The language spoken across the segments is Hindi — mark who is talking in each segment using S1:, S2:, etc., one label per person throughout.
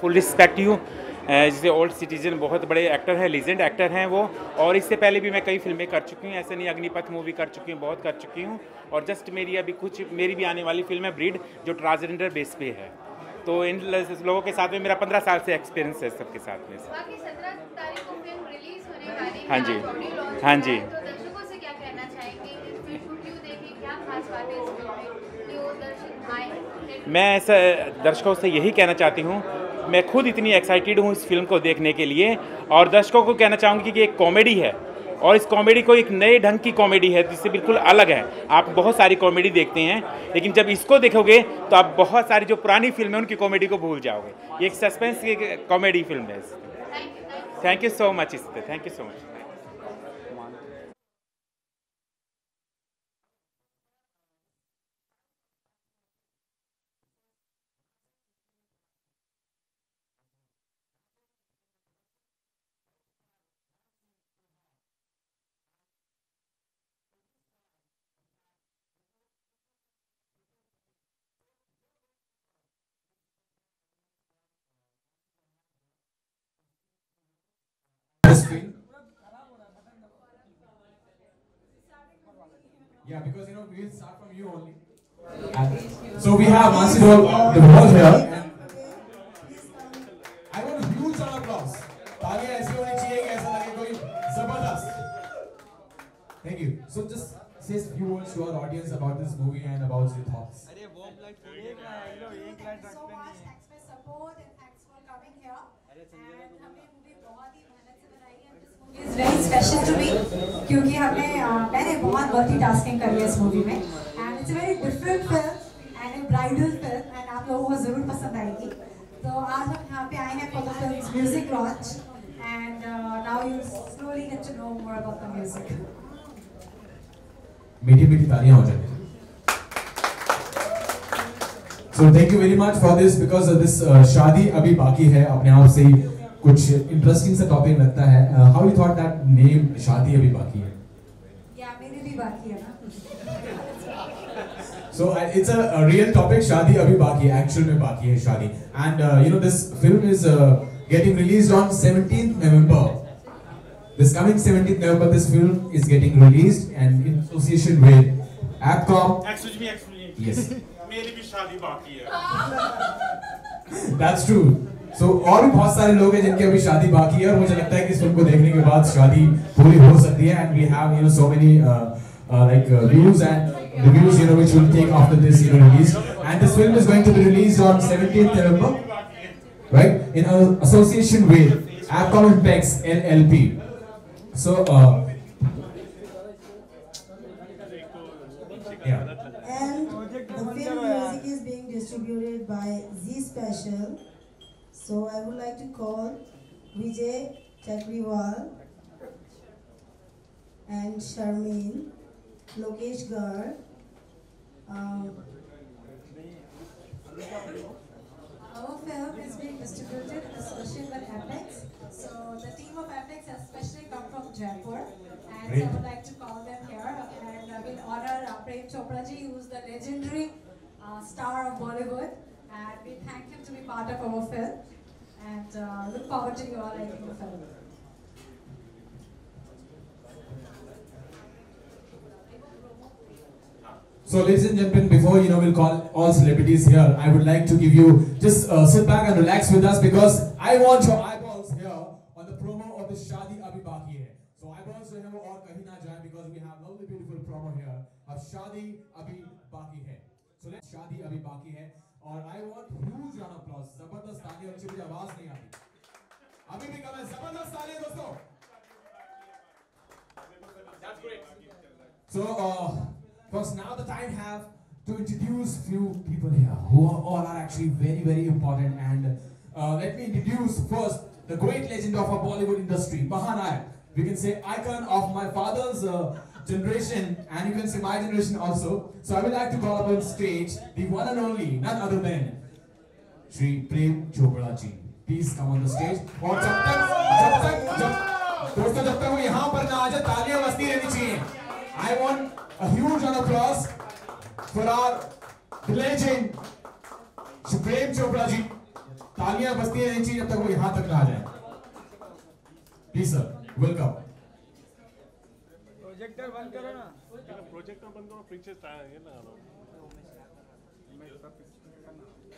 S1: फुल रिस्पेक्ट यू, जैसे ओल्ड सिटीजन, बहुत बड़े एक्टर हैं, लीजेंड एक्टर हैं वो, और इससे पहले भी मैं कई फिल्में कर चुकी हूँ, ऐसे नहीं, अग्निपथ मूवी कर चुकी हूँ, बहुत कर चुकी हूँ। और जस्ट मेरी अभी मेरी भी आने वाली फिल्म है ब्रीड, जो ट्रांसजेंडर बेस पे है। तो इन लोगों के साथ में मेरा 15 साल से एक्सपीरियंस है सबके साथ में। हाँ जी, हाँ जी। मैं ऐसा दर्शकों से यही कहना चाहती हूँ, मैं खुद इतनी एक्साइटेड हूँ इस फिल्म को देखने के लिए, और दर्शकों को कहना चाहूँगी कि एक कॉमेडी है, और इस कॉमेडी को एक नए ढंग की कॉमेडी है जिससे बिल्कुल अलग है। आप बहुत सारी कॉमेडी देखते हैं, लेकिन जब इसको देखोगे तो आप बहुत सारी जो पुरानी फिल्म है उनकी कॉमेडी को भूल जाओगे। ये एक सस्पेंस की कॉमेडी फिल्म है। Thank you so much, thank you so much.
S2: Screen. Yeah, because we'll start from you only. So we have Mansidol, the ball here, and I want a huge round of applause. तालियां ऐसी होनी चाहिए कि ऐसा लगे कोई जबरदस्त. Thank you. So just say a few words to our audience about this movie and about your thoughts.
S3: Thank you so much. Thanks for support and thanks for coming here. And हमने मूवी बहुत ही मेहनत से बनाई है. This movie is very special to me क्योंकि मैंने बहुत मल्टीटास्किंग करी है इस मूवी में. And it's a very different film and a bridal film and आप लोगों को जरूर पसंद आएगी. तो आज हम यहाँ पे आए हैं for the film's music launch and now you slowly get to know more about the music.
S2: मीठी मीठी तालियां हो जाए. So thank you very much for this because this शादी अभी बाकी है अपने आप से ही कुछ इंटरेस्टिंग सा टॉपिक लगता है. How you thought that name शादी अभी बाकी है?
S3: Yeah, मेरी भी बाकी है ना.
S2: So it's a real topic. शादी अभी बाकी है, actual में बाकी है शादी. And this film is getting released on 17th November. This coming 17th November, this film is getting released and in association with AppCom.
S1: Excuse me.
S2: Yes.
S1: मेरी भी शादी बाकी है.
S2: That's true. So और भी बहुत सारे लोग हैं जिनकी अभी शादी बाकी है और मुझे लगता है कि इस फिल्म को देखने के बाद शादी पूरी हो सकती है. And we have so many views and reviews which will take after this release. And this film is going to be released on 17th November, right? In association with AppCom Impex LLP. So yeah.
S4: And the film music is being distributed by Z Special. So I would like to call Vijay Chakriwal and Sharmeen, Lokesh Gar.
S3: Our film is being distributed in association with Apex. So the team of Apex has specially come from Jaipur, and so I would like to call them here and we'll honor Prem Chopra ji, who is the legendary star of Bollywood, and we thank him to be part of our film, and look forward to you all liking the film.
S2: So ladies and gentlemen, before we'll call all celebrities here, I would like to give you just sit back and relax with us because I want your eyeballs here on the promo of the Shaadi Abhi Baki Hai. So eyeballs जो है वो और कहीं ना जाए because we have lovely beautiful promo here of Shaadi Abhi Baki Hai. So let's Shaadi Abhi Baki Hai और I want huge round of applause. जबरदस्त तालियां अच्छी मुझे आवाज नहीं आती. अभी भी कमें जबरदस्त तालियां दोस्तों. That's great. So because now the time have to introduce few people here who all are actually very, very important. And let me introduce first the great legend of our Bollywood industry, Mahanayak. We can say icon of my father's generation, and you can say my generation also. So I would like to call up on stage the one and only, none other than Shri Prem Chopra ji. Please come on the stage. और दोस्तों जब तक वो यहाँ पर ना आ जाए तालियां बजती रहनी चाहिए. I want a huge round of applause for our legend, Prem Chopra ji. तालियां बजती रहनी चाहिए जब तक वो यहाँ तक ना आ जाए। Please sir, welcome.
S5: प्रोजेक्टर बंद करो ना।
S6: प्रोजेक्टर बंद करो, पिक्चर ये लगा लो।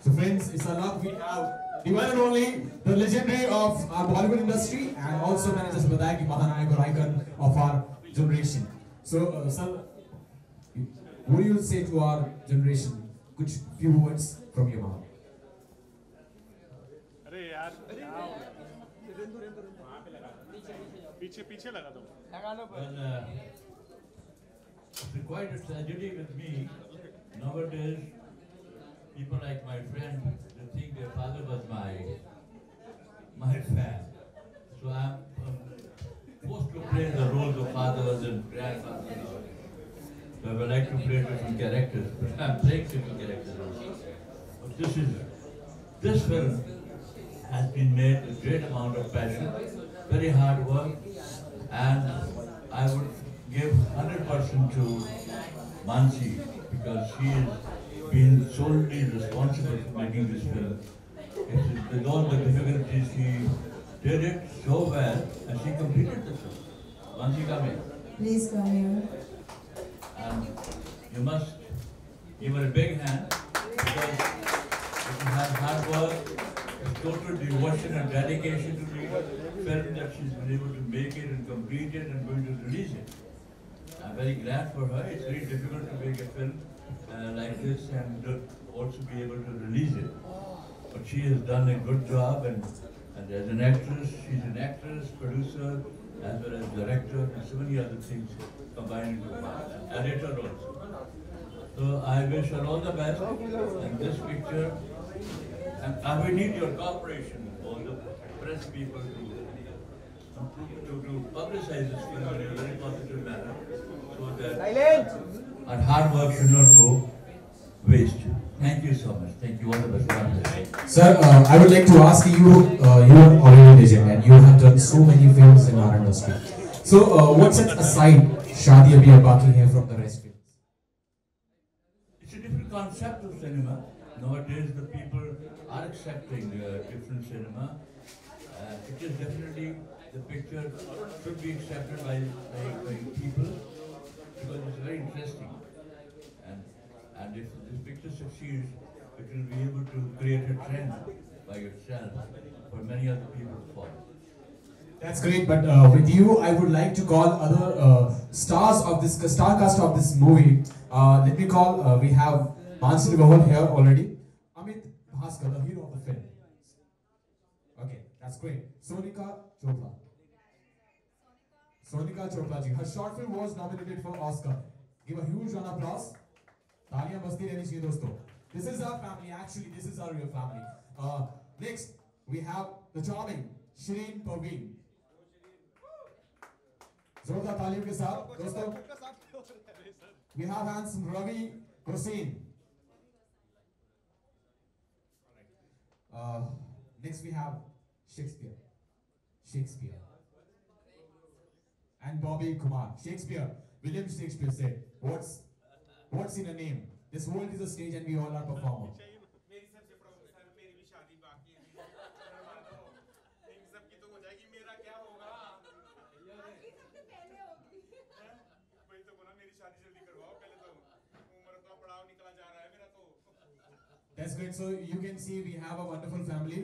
S2: So friends, it's a luck we have the one and only, the legendary of our Bollywood industry, and also मैंने जैसे बताया कि महानायक और icon of our generation. So sir, what do you say to our generation? कुछ few words from your mouth.
S6: अरे यार पीछे पीछे लगा दो।
S7: It's quite a tragedy with me nowadays. People like my friend, they think their father was my fan. So I'm forced to play the roles of fathers and grandfathers. So I would like to play different characters, but I'm playing different characters also. But this film has been made with great amount of passion, very hard work, and I would give 100% to Mansi because she has been solely responsible for making this film. With all the difficulties, she did it so well and she completed the film. Mansi, come here.
S4: Please come here.
S7: And you must give her a big hand because it has hard work, it's total devotion and dedication to the film that she's been able to make it and complete it and going to release it. I'm very glad for her. It's very difficult to make a film like this and also be able to release it. But she has done a good job and as an actress, she's an actress, producer, as well as director and so many other things combined into one. Editor also. So I wish her all the best in this picture. And I will need your cooperation, all the press people to publicize this film in a very positive manner so that our hard work should not go waste. Thank you so much. Thank you. All the best.
S2: Sir, I would like to ask you, you are already a legend and you have done so many films in our industry. So what sets aside Shaadi Abhi Aur Baki Hai from the rest films?
S7: It's a different concept of cinema. Nowadays the people are accepting different cinema. It is definitely, the picture should be accepted by people because it's very interesting. And if this picture succeeds, it will be able to create a trend by itself for many other people to follow.
S2: That's great, but with you, I would like to call other stars of this star cast of this movie. Let me call. We have Mansi Bahul here already. Amit Bhaskar, the hero of the film. Okay, that's great. Sonika Chopra. Sonika Chopra ji. Her short film was nominated for Oscar. Give a huge round of applause. तालियां बजती रहनी चाहिए दोस्तों. This is our family. Actually, this is our real family. Next, we have the charming Shireen Parveen. जोरदार तालियों के साथ दोस्तों. We have handsome Ravi Hussain. Next, we have Shakespeare, and Bobby Kumar. William Shakespeare said, "What's in a name? This world is a stage and we all are performers." That's great. So you can see we have a wonderful family.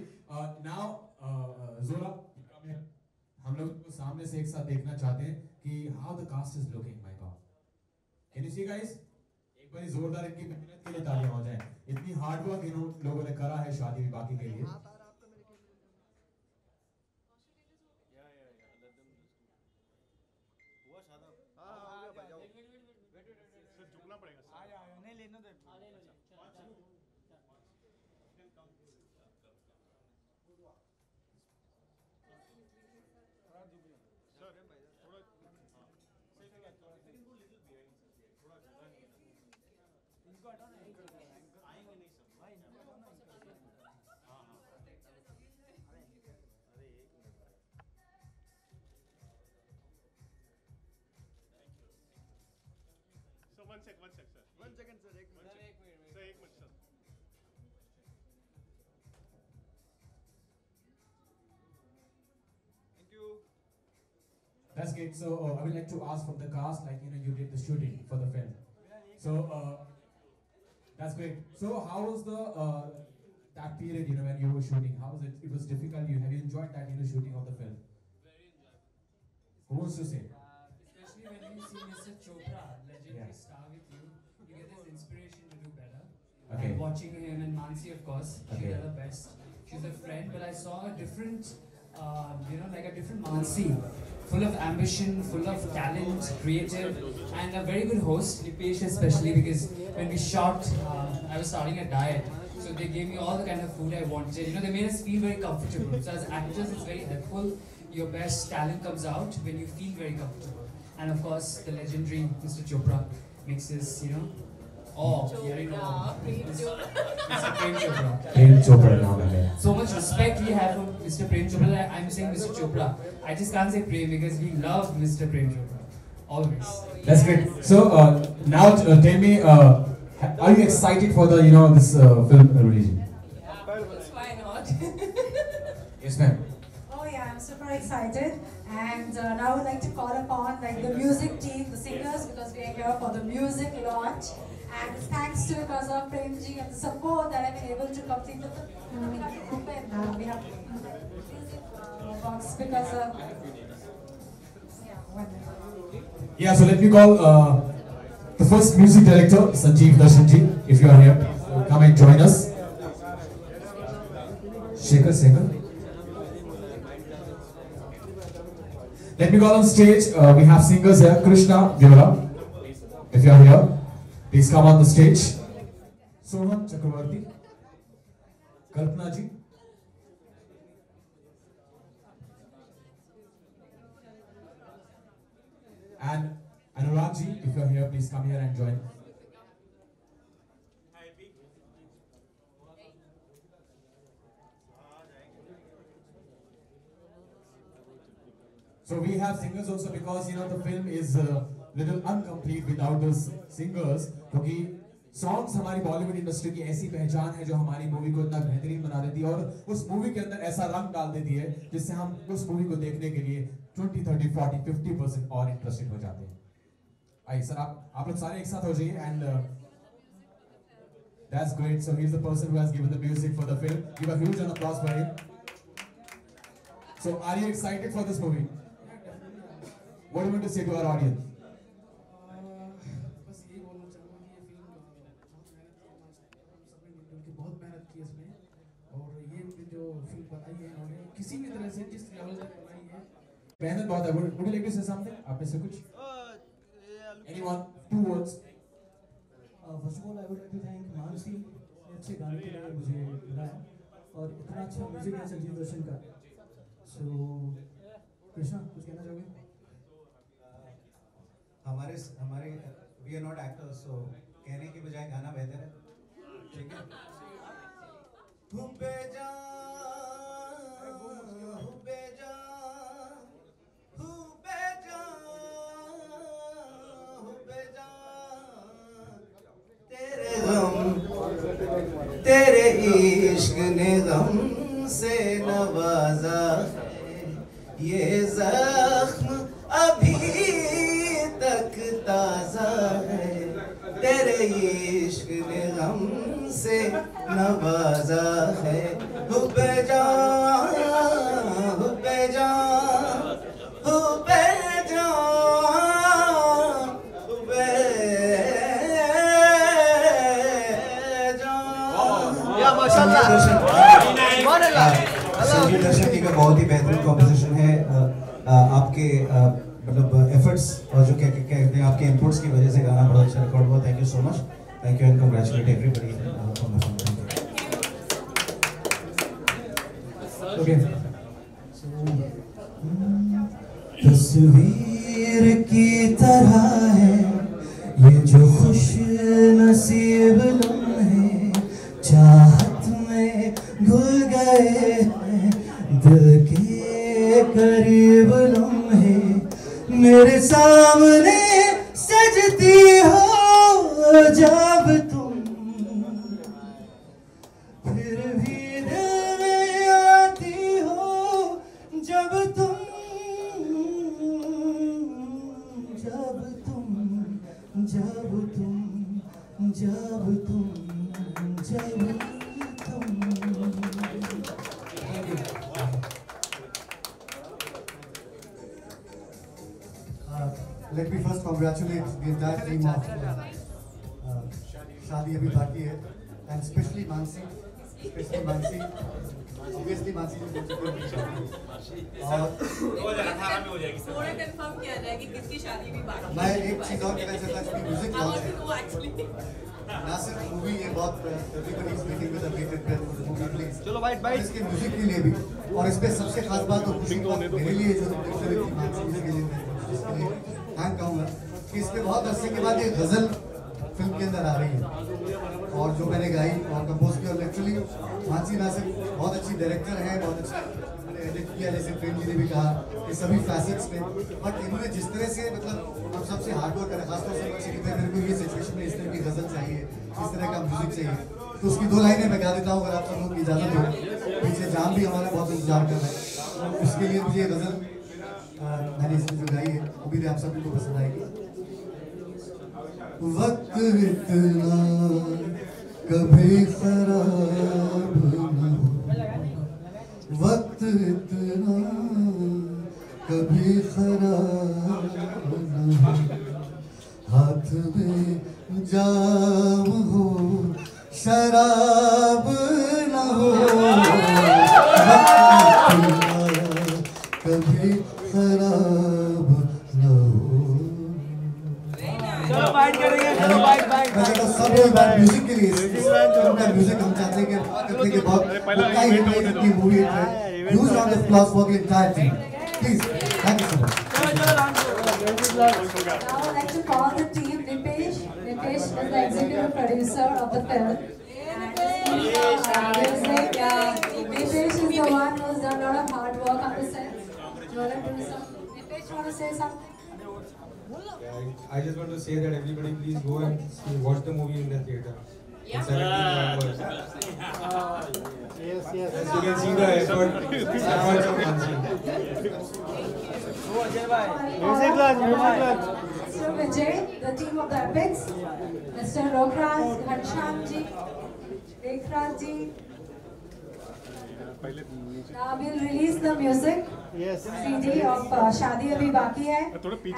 S2: Now, Zora, come here. हम लोग को सामने से एक साथ देखना चाहते हैं कि how the cast is looking. My God, can you see guys? एक बार जोरदार इनकी मेहनत के लिए तालियां हो जाएं. इतनी हार्ड वर्क इन लोगों ने करा है शादी भी बाकी के लिए.
S6: One sec, sir. 1 second, sir. एक minute, sir.
S2: That's great. So I would like to ask from the cast, like you did the shooting for the film. So that's great. So how was the that period, when you were shooting? How was it? It was difficult. Have you enjoyed that, shooting of the film?
S5: Very enjoyable.
S2: Who wants to say?
S5: Especially when you see Mr. Chopra, legendary star with you, you get this inspiration to do better.
S2: Okay.
S5: And watching him and Mansi, of course, she's
S2: Okay.
S5: the best. She's a friend, but I saw a different, like a different Mansi, full of ambition, full of talent, creative, and a very good host, Nipesh especially, because when we shot, I was starting a diet. So they gave me all the kind of food I wanted. They made us feel very comfortable. So as actors, it's very helpful. Your best talent comes out when you feel very comfortable. And of course, the legendary Mr. Chopra makes us, hearing about Mr. Prem Chopra.
S2: Prem Chopra naam hai.
S5: So much respect we have for Mr. Prem Chopra. I'm saying Mr. Chopra. I just can't say Prem because we love Mr. Prem Chopra. Always.
S2: That's great. So now tell me, are you excited for the this film release?
S3: Why not?
S2: Yes, ma'am.
S3: Oh yeah, I'm super excited, and now I would like to call upon the music team, the singers, because we are here for the music launch, and it's thanks to because of Premji and the support that I've been able to complete the film. We have to open now. We have music box because of
S2: Yeah, so let me call the first music director, Sanjeev Darshanji, if you are here, come and join us. Shekhar Sehgal. Let me call on stage, we have singers here, Krishna Viola, if you are here, please come on the stage. Sohan Chakravarti, Kalpana ji, and Anurag ji, if you are here, please come here and join. So we have singers also because the film is little incomplete without the singers, क्योंकि songs हमारी बॉलीवुड इंडस्ट्री की ऐसी पहचान है जो हमारी मूवी को इतना बेहतरीन बना देती है और उस मूवी के अंदर ऐसा रंग डाल देती है जिससे हम उस मूवी को देखने के लिए 20, 30, 40, 50% और इंटरेस्टेड हो जाते हैं. आइए सर, आप लोग सारे एक साथ हो जाइए and that's great. So he's the person who has given the music for the film. Give a huge applause for him. So are you excited for this movie? What do you want to say to our audience?
S8: बस यही बोलना चाहूँगा कि ये फिल्म बहुत मेहनत की इसमें और ये जो फिल्म बनाई है इन्होंने किसी भी तरह से जिस लेवल तक बनाई है
S2: मेहनत बहुत है. Would you like to say something? आप में से कुछ? Anyone? 2 words.
S9: First of all I would like to thank Mansi ने अच्छे गाने के लिए मुझे बुलाया और इतना अच्छा म्यूजिक है संजीव दर्शन का. सो कृष्णा कुछ कहना चाहोगे?
S10: हमारे वी आर नॉट एक्टर्स, सो कहने की बजाय गाना बेहतर है. ठीक है. हुब्बे जान हुब्बे जान हुब्बे जान हुब्बे जान तेरे गम तेरे इश्क ने गम से नवाजा है. ये जख्म अभी तक ताजा है. तेरे इश्क ने गम से नवाजा है. हुब्बे जान हुब्बे जान हुब्बे जान हुब्बे संजीव दर्शन जी का बहुत ही बेहतरीन कॉम्पोजिशन है. आपके मतलब एफर्ट्स और जो क्या कहते हैं आपके इनपुट्स की वजह से गाना बड़ा अच्छा रिकॉर्ड हुआ. Thank you so much. Thank you and congratulate everybody.
S2: Okay.
S9: तस्वीर की तरह है ये जो खुश नसीब लम्हे चाहत में घुल गए हैं दिल के करीब लम्हे मेरे सामने सजती हो जब तुम फिर भी दिल में आती हो जब तुम
S11: Let me first congratulate the entire team of Shaadi Abhi Baki Hai, and especially Mansi. Obviously Mansi ने बोल चुकी है और
S12: 2018 में हो जाएगी। थोड़ा कंफर्म किया जाए कि किसकी शादी भी बाकी है।
S11: मैं एक चीज और कहना चाहता हूँ, म्यूजिक लॉन्च है ना सिर्फ मूवी, ये बहुत everybody is waiting with a bated breath for the movie release। चलो बाइट इसके म्यूजिक के लिए भी, और इस पे सबसे खास बात और खुशी बात मेरे लिए जो पिक्चर की मानसी इसके लिए थैंक कहूँगा कि इस पे बहुत अरसे के बाद ये गजल फिल्म के अंदर आ रही है, और जो मैंने गाई और कंपोज की, और एक्चुअली मानसी नासिर बहुत अच्छी डायरेक्टर हैं, बहुत अच्छा एडिट किया, जैसे प्रेम जी ने भी कहा कि सभी फैसेट्स में, बट इन्होंने जिस तरह से मतलब हम सबसे हार्डवर्क करें, खासतौर से मेरे को ये सिचुएशन में इस तरह की गजल चाहिए, इस तरह का म्यूजिक चाहिए, तो उसकी 2 लाइनें मैं गा देता हूँ अगर आप सब लोग की इजाज़त हो। पीछे जाम भी हमारा बहुत इंतजार कर रहा है, उसके लिए मुझे गजल मैंने इसमें जो गाई है उम्मीद है आप सभी को पसंद आएगी। वक्त इतना कभी खराब न हो, वक्त इतना कभी खराब न हो, हाथ में जाम हो शराब न हो, कभी खराब न हो।
S13: चलो बाइट करेंगे, चलो बाइट
S11: सब लोग बात म्यूजिक के लिए, उनका म्यूजिक हम चाहते हैं कि करने के बाद उतना ही हिट है की मूवी है। Huge round of applause for the entire team please, thank you so much.
S3: Now I'd like to call the team. Nipesh is the executive producer of the film. Nipesh is the one who's done a lot of hard work on the set. Nipesh, want to say something?
S14: I just want to say that everybody please go and watch the movie in the theater.
S12: Yeah.
S14: 17 November. Yes. As you can see the efforts of Mansi.
S3: Mr. Vijay, the team of the Epics, Mr. Rokraj, Ghanshyam ji, Ekhraj ji. Now we'll release the music CD of Shaadi Abhi Baki Hai,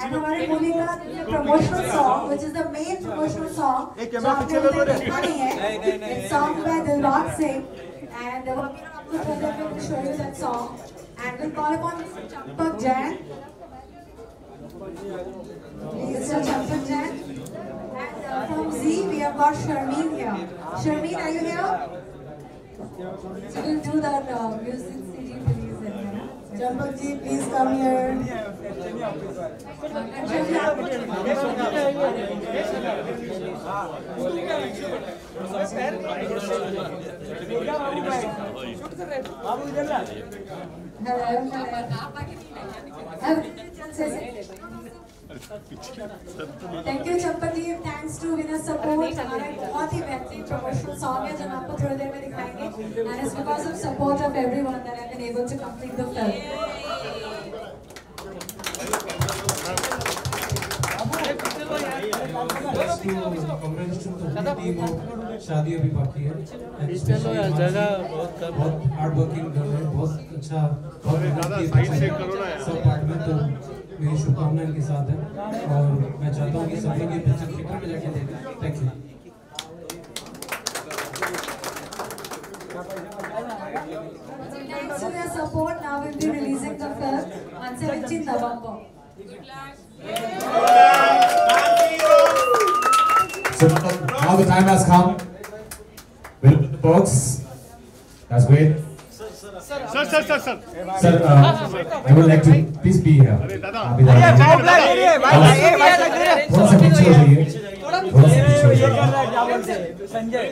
S3: and हमारे मूवी का promotional song, which is the main promotional song, जो आपने अभी तक देखा नहीं है, it's sung by Dilbag Singh, and we'll show you that song, and we'll call upon Mr. Champak Jain. Mr. Champak Jain, and from Z we have got Sharmeen here. Sharmeen, are you here? So we'll do that music CD please.
S4: Champak ji, please come here.
S3: Thank you Champak ji, thanks to Vinay support. हमारा बहुत ही बेहतरीन promotional song है जो हम आपको थोड़ी देर में दिखाएंगे, and it's because of support of everyone that I've been able to complete the film.
S9: Congratulations to the team of शादी अभी बाकी है, बहुत हार्ड वर्किंग कर रहे हैं, बहुत अच्छा सब पार्ट में, तो मेरी शुभकामनाएं इनके साथ है, और मैं चाहता हूँ कि सब लोग ये पिक्चर थिएटर में जाके देखें। Thank you.
S3: Thanks to their support, now we'll be releasing the film on 17th November.
S15: So now the time has come. We'll put the box. That's great.
S6: Sir.
S15: Sir, I would like to please be here. थोड़ा सा पीछे हो जाइए, थोड़ा सा पीछे हो जाइए।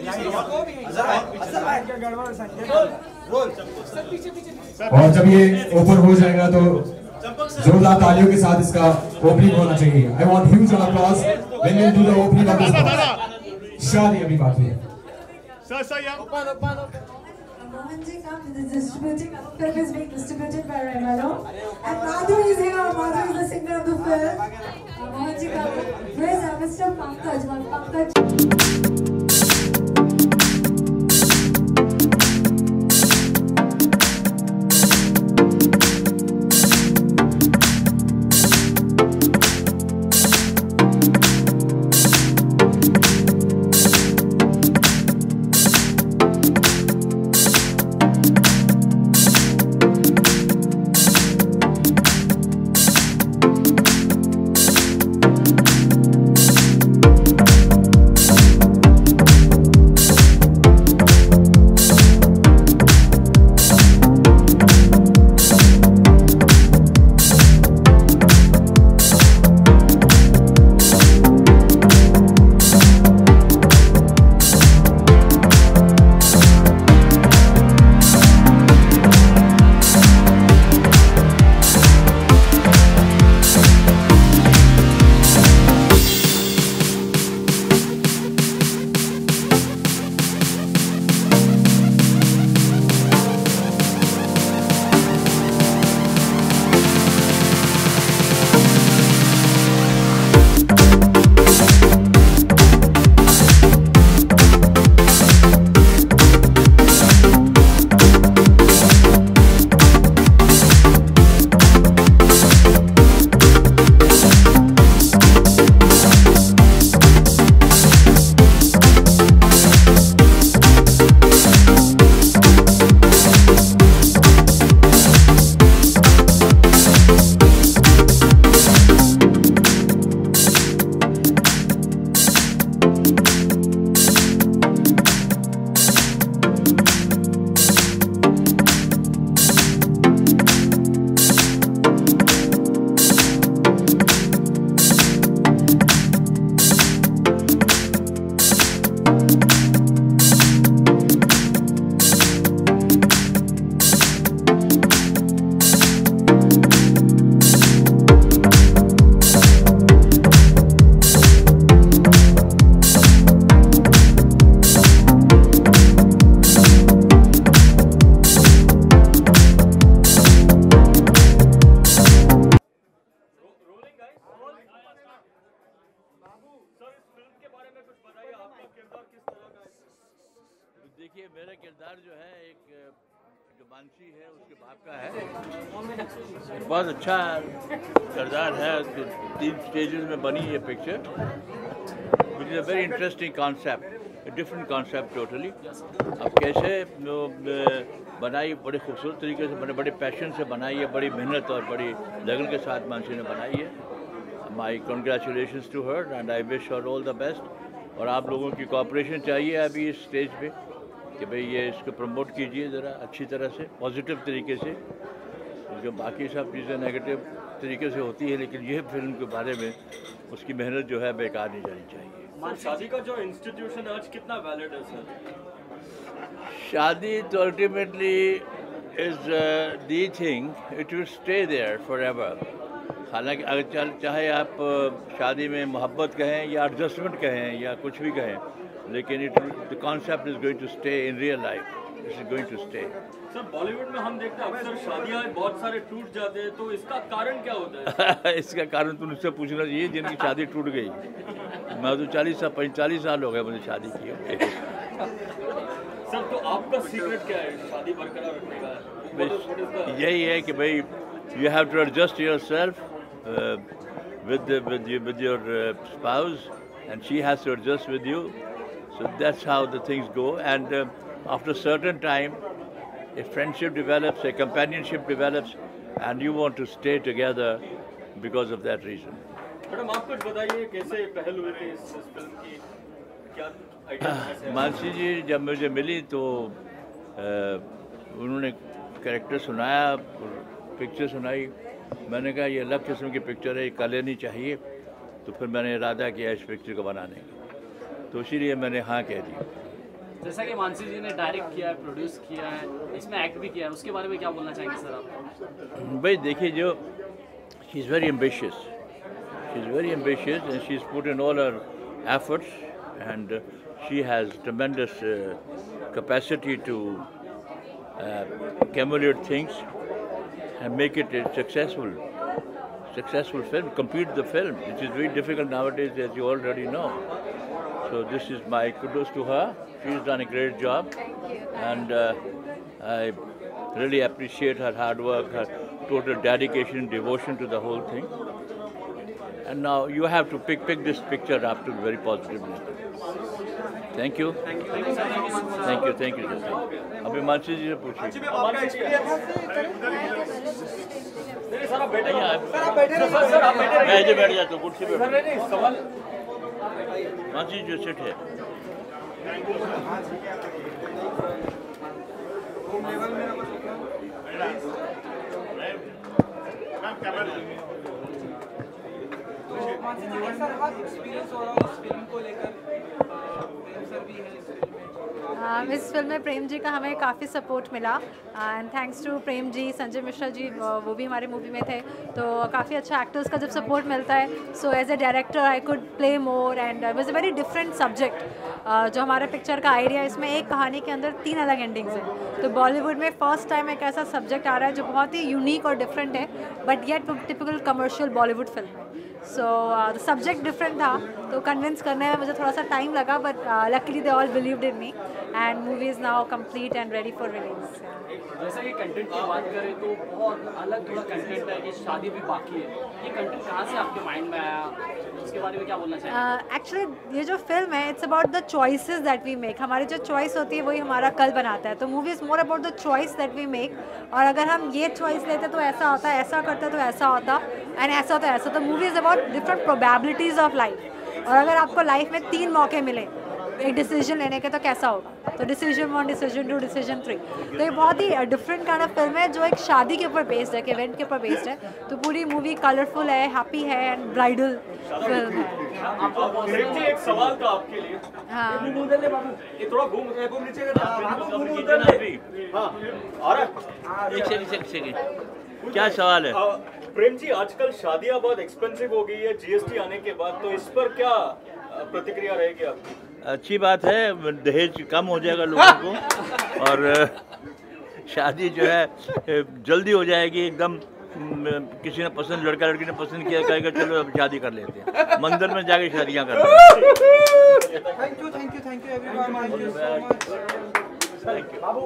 S15: और जब ये ओपन हो जाएगा तो जोरदार तालियों के साथ इसका ओपनिंग होना चाहिए। I want huge applause when we do the opening of this box. शादी अभी बाकी है।
S6: Sir, yeah.
S3: Mohan ji, come. This is distributing. The film is being distributed by Remelo. And Madhu is here. Madhu is the singer of the film. Mohan ji, come. Where's Mr. Pankaj? Pankaj.
S7: देखिए मेरा किरदार जो है एक जो मानसी है उसके बाप का है। बहुत अच्छा किरदार है। 3 स्टेजेस में बनी ये picture, which is a very interesting concept, different concept totally. अब कैसे बनाई, बड़े खूबसूरत तरीके से, बड़े पैशन से बनाई है, बड़ी मेहनत और बड़ी लगन के साथ मानसी ने बनाई है। My congratulations to her and I wish her all the best. और आप लोगों की कोऑपरेशन चाहिए अभी इस स्टेज पे कि भाई ये इसको प्रमोट कीजिए ज़रा अच्छी तरह से, पॉजिटिव तरीके से, जो बाकी सब चीज़ें नेगेटिव तरीके से होती है, लेकिन ये फिल्म के बारे में उसकी मेहनत जो है बेकार नहीं जानी चाहिए।
S16: शादी का जो इंस्टीट्यूशन है आज कितना वैलिड है सर?
S7: शादी तो ultimately is the thing, it will stay there forever. हालांकि अगर चाहे आप शादी में मोहब्बत कहें या एडजस्टमेंट कहें या कुछ भी कहें, लेकिन the concept is going to stay in real life, it is going to stay.
S16: Sir Bollywood में हम देखते हैं अक्सर शादियां बहुत सारे टूट जाते हैं, तो इसका कारण क्या होता है?
S7: इसका कारण तो मुझसे पूछना चाहिए जिनकी शादी टूट गई। मैं तो 45 साल हो गए मुझे शादी किए।
S16: सर तो आपका सीक्रेट क्या है शादी बरकरार रखने का?
S7: यही है कि भाई you have to adjust yourself with your spouse, and she has to adjust with you. So that's how the things go. And after a certain time, a friendship develops, a companionship develops, and you want to stay together because of that reason.
S16: Madam आप कुछ बताइए कैसे पहल हुई थी इस फिल्म की, क्या आइडिया?
S7: मानसी जी जब मुझे मिली तो उन्होंने कैरेक्टर सुनाया, पिक्चर सुनाई। मैंने कहा ये अलग किस्म की पिक्चर है, ये कर लेनी चाहिए। तो फिर मैंने इरादा किया इस पिक्चर को बनाने का, तो इसीलिए मैंने हाँ कह दी।
S17: जैसा कि मानसी जी ने डायरेक्ट किया है, प्रोड्यूस किया है, इसमें एक्ट भी किया है, उसके बारे में क्या बोलना चाहेंगे सर आप?
S7: भाई देखिए, जो she is very ambitious, she is very ambitious and she is put in all her efforts and she has tremendous capacity to accumulate things and make it successful. successful film, complete the film, which is very difficult nowadays, as you already know. So this is my kudos to her. She's done a great job, and I really appreciate her hard work, her total dedication, devotion to the whole thing. And now you have to pick this picture up to very positively. Thank you. Thank you. अभी मानसी जी से पूछिए। मैं इधर बैठ जाता हूँ, कुर्सी पे मानसी जी सेट है।
S3: इस फिल्म में प्रेम जी का हमें काफ़ी सपोर्ट मिला and thanks to Prem ji, Sanjay Mishra ji, वो भी हमारे मूवी में थे, तो काफ़ी अच्छा एक्टर्स का जब सपोर्ट मिलता है, so as a director I could play more and it was a very different subject. जो हमारे पिक्चर का आइडिया, इसमें एक कहानी के अंदर 3 अलग एंडिंग्स हैं, तो बॉलीवुड में फर्स्ट टाइम एक ऐसा सब्जेक्ट आ रहा है जो बहुत ही यूनिक और डिफरेंट है, but yet typical commercial Bollywood film है। सो द सब्जेक्ट डिफरेंट था, तो कन्विंस करने में मुझे थोड़ा सा टाइम लगा, but luckily they all believed in me and movie is now complete and ready for release.
S17: जैसे कि कंटेंट की बात करें तो बहुत अलग थोड़ा कंटेंट है कि शादी भी बाकी है, ये कंटेंट कहाँ से आपके माइंड में आया, उसके बारे में क्या बोलना चाहिए?
S3: एक्चुअली ये जो फिल्म है, it's about the choices that we make. हमारी जो चॉइस होती है वही हमारा कल बनाता है, तो movie is more about the choice that we make. और अगर हम ये चॉइस लेते तो ऐसा होता, ऐसा करते तो ऐसा होता, एंड ऐसा होता ऐसा, तो movie is about different probabilities of life. और अगर आपको लाइफ में 3 मौके मिले एक डिसीजन लेने के, तो कैसा होगा? तो डिसीजन 1, डिसीजन 2, डिसीजन 3। तो ये बहुत ही डिफरेंट काइंड ऑफ फिल्म है जो एक शादी के ऊपर बेस्ड है, इवेंट के ऊपर बेस्ड है, तो पूरी मूवी कलरफुल है, हैप्पी है एंड ब्राइडल फिल्म है।
S16: एक सवाल था आपके लिए।
S3: हाँ,
S16: ये थोड़ा घूम नीचे
S7: एक सेकंड, क्या सवाल है?
S16: प्रेम जी, आजकल शादियां बहुत एक्सपेंसिव हो गई है जीएसटी आने के बाद, तो इस पर क्या प्रतिक्रिया रहेगी आपकी?
S7: अच्छी बात है, दहेज कम हो जाएगा लोगों को और शादी जो है जल्दी हो जाएगी एकदम। किसी ने पसंद, लड़का लड़की ने पसंद किया, कहेगा चलो अब शादी कर लेते हैं, मंदिर में जाके शादियां कर लेते हैं।
S13: Thank you everyone. Babu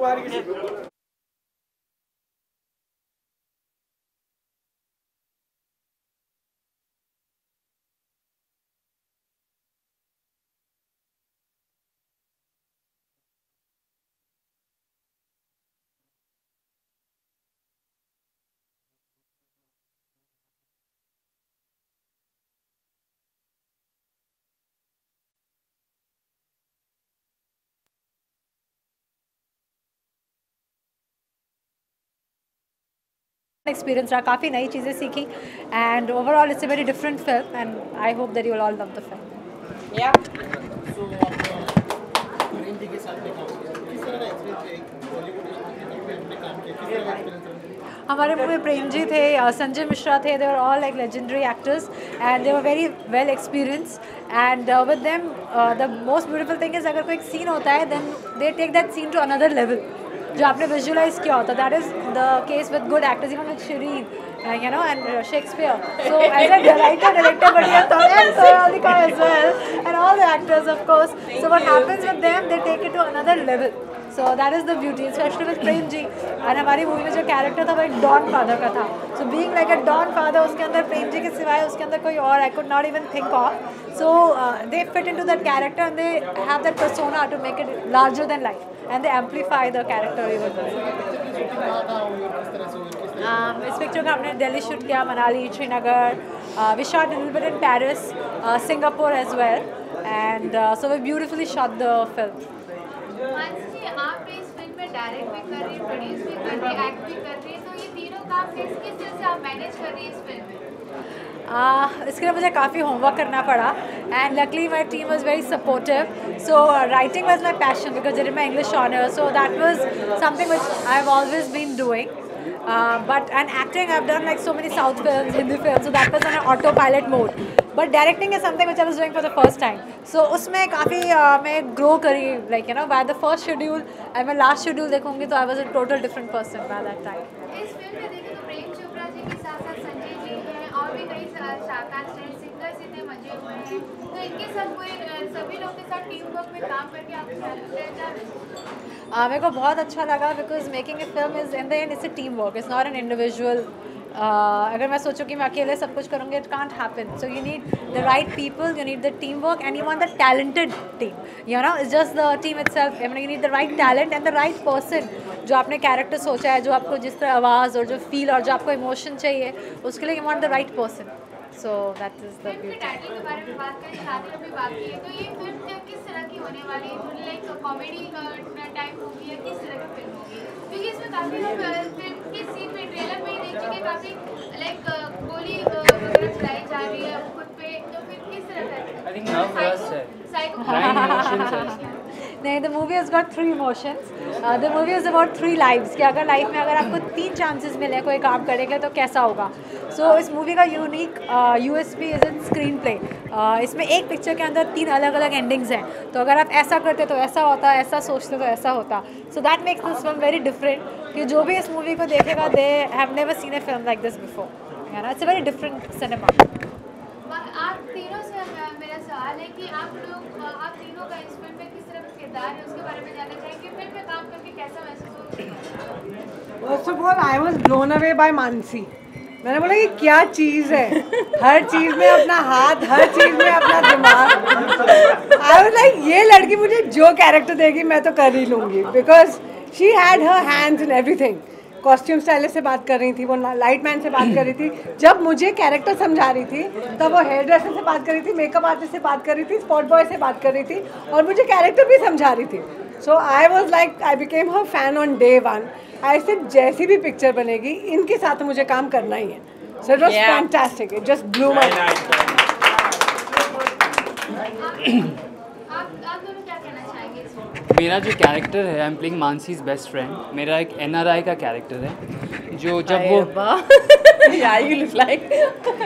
S3: experience रहा, काफ़ी नई चीज़ें सीखी and overall it's a very different film and I hope that you will all love the film. या हमारे मूवी में प्रेम जी थे, संजय मिश्रा थे, they were all like legendary actors and they were very well experience and with them the most beautiful thing is, अगर कोई सीन होता है then they take that scene to another level, जो आपने विजुअलाइज किया होता, that is the case with good actors, even with Shirin, you know, and Shakespeare. So as a writer, director, but you have and Saralika as well, and all the actors, of course. So what happens with them, they take it to another level. So that is the beauty, especially with Prem ji. And हमारी मूवी में जो कैरेक्टर था वो एक डॉन फादर का था. So being like a don father, उसके अंदर प्रेम जी के सिवाय उसके अंदर कोई और I could not even think of. So they fit into that character and they have that persona to make it larger than life, and they amplify the character even more. इस पिक्चर का हमने दिल्ली शूट किया, Manali, Srinagar, we shot a little bit in Paris, Singapore as well, and so we beautifully shot the film.
S18: आप इस फिल्म में डायरेक्ट भी कर रही, प्रोड्यूस भी कर रही, एक्ट भी कर रही, तो ये तीनों काम किस तरह से आप मैनेज कर रही हैं इस फिल्म में?
S3: इसके लिए मुझे काफ़ी होमवर्क करना पड़ा and luckily my team was very supportive. So writing was my passion because it is my English honour, so that was something which I have always been doing. But and acting, I've done like so many South films, Hindi films, so that was on an autopilot mode. But directing is something which I was doing for the first time. So उसमें काफ़ी मैं grow करी, like you know, by the first schedule and मैं last schedule देखूँगी तो I was a total different person by that time.
S18: इस फिल्म में देखें तो प्रेम चोपड़ा जी के साथ साथ संजय जी हैं और भी कास्ट है, सिंगर्स इतने मजे हुए हैं, तो इनके साथ पूरे सभी लोग के साथ टीम वर्क में काम करके आपको क्या लगता है?
S19: मेरे को बहुत अच्छा लगा because making a film is in the end it's a team work, it's not an individual. अगर मैं सोचूं कि मैं अकेले सब कुछ करूँगी, it can't happen. So you need the right people, you need the team work and you want the talented team, you know, it's just the team itself. You need the right talent and the right person, जो आपने कैरेक्टर सोचा है, जो आपको जिस तरह आवाज़ और जो फील और जो आपको इमोशन चाहिए, उसके लिए you want the right person. So that is the beauty.
S18: Title के बारे में बात करें, शादी अभी बाकी है, तो ये फिल्म किस तरह की होने वाली है? लाइक कॉमेडी टाइप होगी या किस तरह की फिल्म होगी? क्योंकि इसमें काफ़ी लोग फिल्म के सीन में ट्रेलर में ही देख चुके, काफ़ी लाइक गोली वगैरह चलाई जा रही है खुद पे, तो फिर किस तरह का?
S17: आई थिंक नर्व रस है,
S19: नहीं, the movie has got 3 emotions. The movie is about 3 lives, कि अगर लाइफ में अगर आपको 3 चांसेस मिले कोई काम करने के लिए तो कैसा होगा। सो इस मूवी का unique USP is in screen play. इसमें एक पिक्चर के अंदर 3 अलग अलग एंडिंग्स हैं, तो अगर आप ऐसा करते तो ऐसा होता, ऐसा सोचते तो ऐसा होता। So that makes this film very different, कि जो भी इस मूवी को देखेगा, they have never seen A film like this before, you know, it's a very different cinema.
S18: आप तीनों से मेरा सवाल है कि आप तीनों का इस फिल्म में किस तरह का किरदार है, उसके बारे में जानना चाहेंगे। फिल्म में काम करके कैसा महसूस होता है?
S13: First of all I was blown away by Mansi. मैंने बोला कि क्या चीज़ है, हर चीज़ में अपना हाथ, हर चीज़ में अपना दिमाग। आई वाज लाइक, ये लड़की मुझे जो कैरेक्टर देगी मैं तो कर ही लूँगी, because she had her hands in everything. Costume stylist से बात कर रही थी, वो लाइट मैन से बात कर रही थी, जब मुझे कैरेक्टर समझा रही थी तब वो हेयर ड्रेसर से बात कर रही थी, मेकअप आर्टिस्ट से बात कर रही थी, स्पॉट बॉय से बात कर रही थी, और मुझे कैरेक्टर भी समझा रही थी। So I was like, I became her fan on day 1। I said जैसी भी पिक्चर बनेगी इनके साथ मुझे काम करना ही है। So it was fantastic, it just blew my mind.
S5: मेरा जो कैरेक्टर है, I am playing Mansi's best friend. मेरा एक NRI का कैरेक्टर है, जो जब वो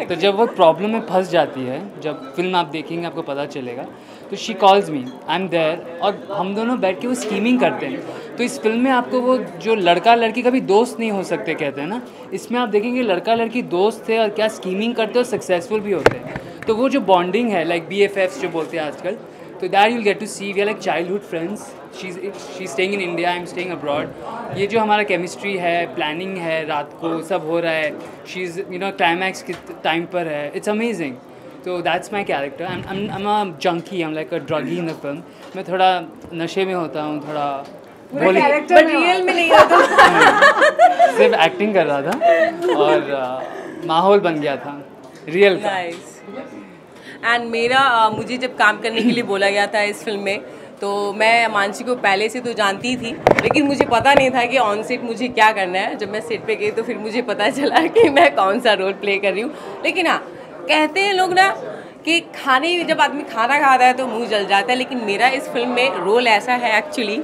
S5: तो जब वो प्रॉब्लम में फंस जाती है, जब फिल्म आप देखेंगे आपको पता चलेगा, तो she calls me, I am there, और हम दोनों बैठ के वो स्कीमिंग करते हैं। तो इस फिल्म में आपको वो जो लड़का लड़की कभी दोस्त नहीं हो सकते कहते हैं ना, इसमें आप देखेंगे लड़का लड़की दोस्त थे और क्या स्कीमिंग करते हैं और सक्सेसफुल भी होते हैं। तो वो जो बॉन्डिंग है, लाइक BFFs जो बोलते हैं आजकल, तो that you'll get to see, we are like childhood friends. She staying in India, I am staying abroad. ये जो हमारा केमिस्ट्री है, प्लानिंग है, रात को सब हो रहा है, she is you know climax के टाइम पर है, इट्स अमेजिंग। तो that's my character. I am a junkie, I am like a druggie in the film. मैं थोड़ा नशे में होता हूँ, थोड़ा
S13: रियल में नहीं होता।
S5: सिर्फ एक्टिंग कर रहा था और माहौल बन गया था रियल का।
S12: एंड मेरा मुझे जब काम करने के लिए बोला गया था इस फिल्म में, तो मैं मानसी को पहले से तो जानती थी, लेकिन मुझे पता नहीं था कि ऑन सेट मुझे क्या करना है। जब मैं सेट पे गई तो फिर मुझे पता चला कि मैं कौन सा रोल प्ले कर रही हूँ। लेकिन हाँ, कहते हैं लोग ना कि जब आदमी खाना खाता है तो मुंह जल जाता है, लेकिन मेरा इस फिल्म में रोल ऐसा है एक्चुअली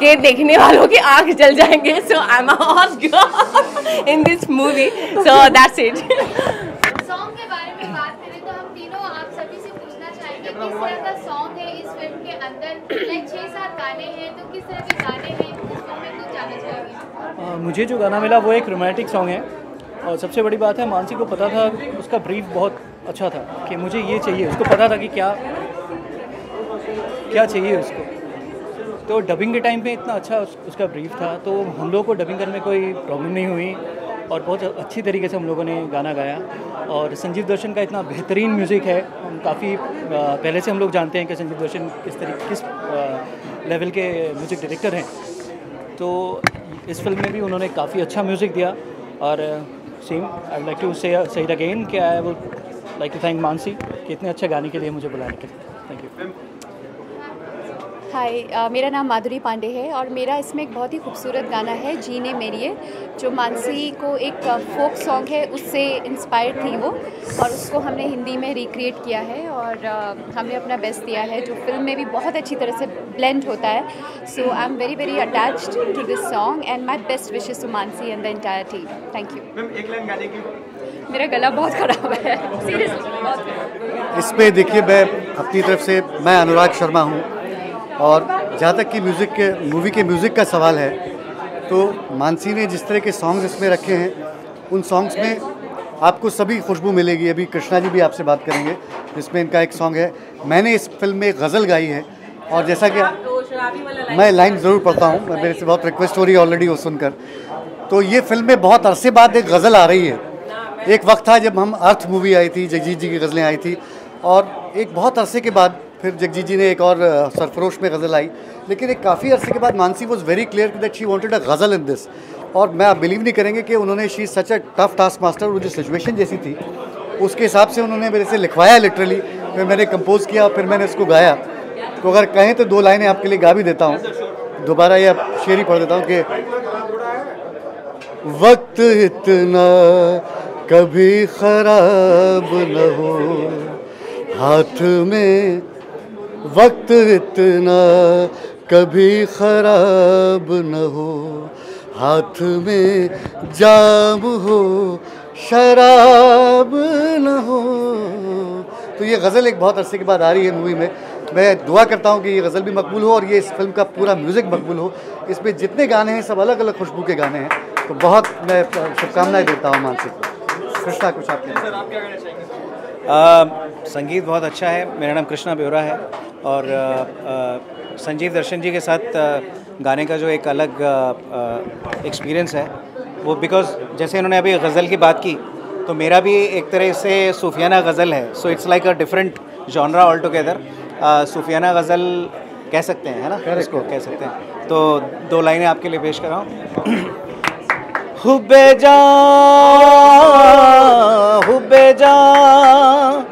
S12: कि देखने वालों की आँख जल जाएंगे। So I am a hot girl in this movie, so that's it.
S18: Song के बारे में बात करें तो हम तीनों आप सभी से पूछना चाहेंगे किस तरह का सॉन्ग है इस फिल्म के अंदर। लाइक 6-7 गाने हैं, तो किस तरह के गाने हैं इस फिल्म में, कुछ जानना चाहेंगे?
S20: मुझे जो गाना मिला वो एक रोमांटिक सॉन्ग है, और सबसे बड़ी बात है मानसी को पता था, उसका ब्रीफ बहुत अच्छा था कि मुझे ये चाहिए, उसको पता था कि क्या चाहिए उसको। तो डबिंग के टाइम पे इतना अच्छा उसका ब्रीफ था, तो हम लोगों को डबिंग करने में कोई प्रॉब्लम नहीं हुई और बहुत अच्छी तरीके से हम लोगों ने गाना गाया। और संजीव दर्शन का इतना बेहतरीन म्यूज़िक है, हम काफ़ी पहले से हम लोग जानते हैं कि संजीव दर्शन किस लेवल के म्यूज़िक डायरेक्टर हैं। तो इस फिल्म में भी उन्होंने काफ़ी अच्छा म्यूज़िक दिया। और same I would like to say it again कि I would like to thank Mansi कि इतने अच्छे गाने के लिए मुझे बुलाने के लिए। Thank you.
S21: हाय, मेरा नाम माधुरी पांडे है और मेरा इसमें एक बहुत ही खूबसूरत गाना है जीने मेरिए, जो मानसी को एक फोक सॉन्ग है उससे इंस्पायर्ड थी वो, और उसको हमने हिंदी में रिक्रिएट किया है और हमने अपना बेस्ट दिया है, जो फिल्म में भी बहुत अच्छी तरह से ब्लेंड होता है। So I am very very attached to this song and my best wishes to Mansi and the entire team. Thank you.
S6: Ma'am एक लाइन गाने की।
S21: मेरा गला बहुत ख़राब है सीरियसली, बहुत।
S11: इसमें देखिए, मैं अपनी तरफ से मैं अनुराग शर्मा हूँ, और जहाँ तक कि मूवी के म्यूज़िक का सवाल है, तो मानसी ने जिस तरह के सॉन्ग्स इसमें रखे हैं, उन सॉन्ग्स में आपको सभी खुशबू मिलेगी। अभी कृष्णा जी भी आपसे बात करेंगे, जिसमें इनका एक सॉन्ग है। मैंने इस फिल्म में गज़ल गाई है, और जैसा कि मैं लाइन ज़रूर पढ़ता हूँ, मेरे से बहुत रिक्वेस्ट हो रही है ऑलरेडी वो सुनकर। तो ये फिल्म में बहुत अरसे बाद एक गज़ल आ रही है। एक वक्त था जब हम अर्थ मूवी आई थी, जगजीत जी की गज़लें आई थी, और एक बहुत अरसे के बाद फिर जगजीत जी ने एक और सरफरोश में गज़ल आई। लेकिन एक काफ़ी अरसे के बाद Mansi was very clear that she wanted a ghazal in this. और मैं आप बिलीव नहीं करेंगे कि उन्होंने she such a tough task master, वो जो सिचुएशन जैसी थी उसके हिसाब से उन्होंने मेरे से लिखवाया लिटरली, फिर मैंने कंपोज किया, फिर मैंने इसको गाया। तो अगर कहें तो 2 लाइनें आपके लिए गा भी देता हूँ, दोबारा ये शेर ही पढ़ देता हूँ कि वक्त इतना कभी ख़राब न हो हाथ में, वक्त इतना कभी ख़राब न हो हाथ में, जाम हो शराब न हो। तो ये गज़ल एक बहुत अरसे के बाद आ रही है मूवी में। मैं दुआ करता हूँ कि ये गज़ल भी मकबूल हो और ये इस फिल्म का पूरा म्यूज़िक मकबूल हो। इसमें जितने गाने हैं सब अलग अलग खुशबू के गाने हैं, तो बहुत मैं शुभकामनाएं देता हूँ मानसी को। कृष्णा, कुछ आप कहना चाहेंगे?
S20: संगीत बहुत अच्छा है। मेरा नाम कृष्णा बेवरा है, और संजीव दर्शन जी के साथ गाने का जो एक अलग एक्सपीरियंस है वो, बिकॉज जैसे इन्होंने अभी गज़ल की बात की, तो मेरा भी एक तरह से सूफियाना गज़ल है। So it's like a different genre all together. सूफियाना गज़ल कह सकते हैं, है ना, इसको कह सकते हैं। तो 2 लाइनें आपके लिए पेश कर रहा हूँ। हुब्बे जान, हुब्बे जान,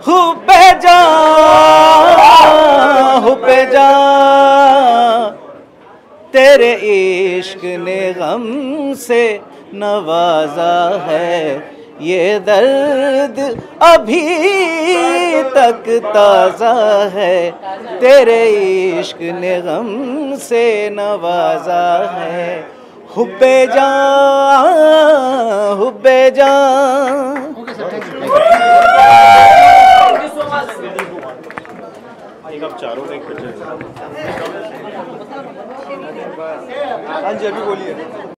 S20: हुब्बे जान, हुब्बे जान, तेरे इश्क ने गम से नवाजा है, ये दर्द अभी तक ताज़ा है, तेरे इश्क ने गम से नवाजा है। हुब्बे जान, हुब्बे जान।
S16: आप चारों ने
S11: हाँ जी, अभी बोलिए।